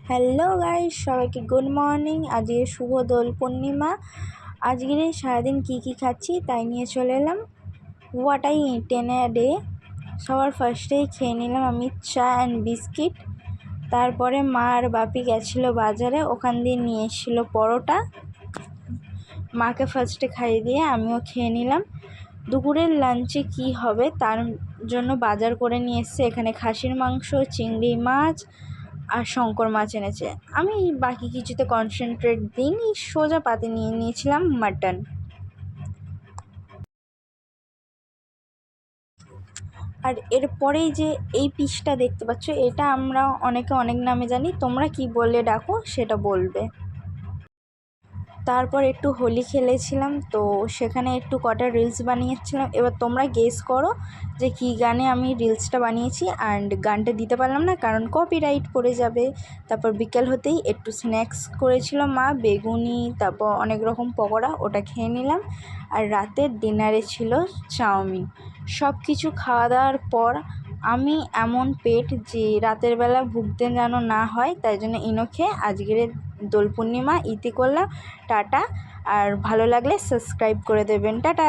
Hello guys, সবাইকে good morning. আজকে শুভ দোল পূর্ণিমা। আজকের সারাদিন কি খাচ্ছি তাই নিয়ে চলে এলাম। What I ten a day. সবার ফার্স্টেই খেয়ে নিলাম আমি চা অ্যান্ড বিস্কিট। তারপরে মা আর বাপি গেছিলো বাজারে, ওখান দিয়ে নিয়ে এসেছিলো পরোটা। মাকে ফার্স্টে খাইয়ে দিয়ে আমিও খেয়ে নিলাম। দুপুরের লাঞ্চে কি হবে তার জন্য বাজার করে নিয়ে এসছে। এখানে খাসির মাংস, চিংড়ি মাছ আর শঙ্কর মাছ এনেছে। আমি বাকি কিছুতে কনসেন্ট্রেট দিইনি, সোজা পাতে নিয়ে নিয়েছিলাম মাটন। আর এরপরেই যে এই পিসটা দেখতে পাচ্ছ, এটা আমরা অনেকে অনেক নামে জানি, তোমরা কি বলে ডাকো সেটা বলবে। তারপর একটু হোলি খেলেছিলাম, তো সেখানে একটু কটা রিলস বানিয়েছিলাম। এবার তোমরা গেস করো যে কী গানে আমি রিলসটা বানিয়েছি। অ্যান্ড গানটা দিতে পারলাম না কারণ কপিরাইট পড়ে যাবে। তারপর বিকেল হতেই একটু স্ন্যাক্স করেছিল মা, বেগুনি, তারপর অনেক রকম পকোড়া, ওটা খেয়ে নিলাম। আর রাতের ডিনারে ছিল চাউমিন। সব কিছু খাওয়া দাওয়ার পর আমি এমন পেট যে রাতের বেলা ভুগতে যেন না হয়, তাই জন্য ইনো খেয়ে আজকের দোল পূর্ণিমা ইতি করলাম। টাটা। আর ভালো লাগলে সাবস্ক্রাইব করে দেবেন। টাটা।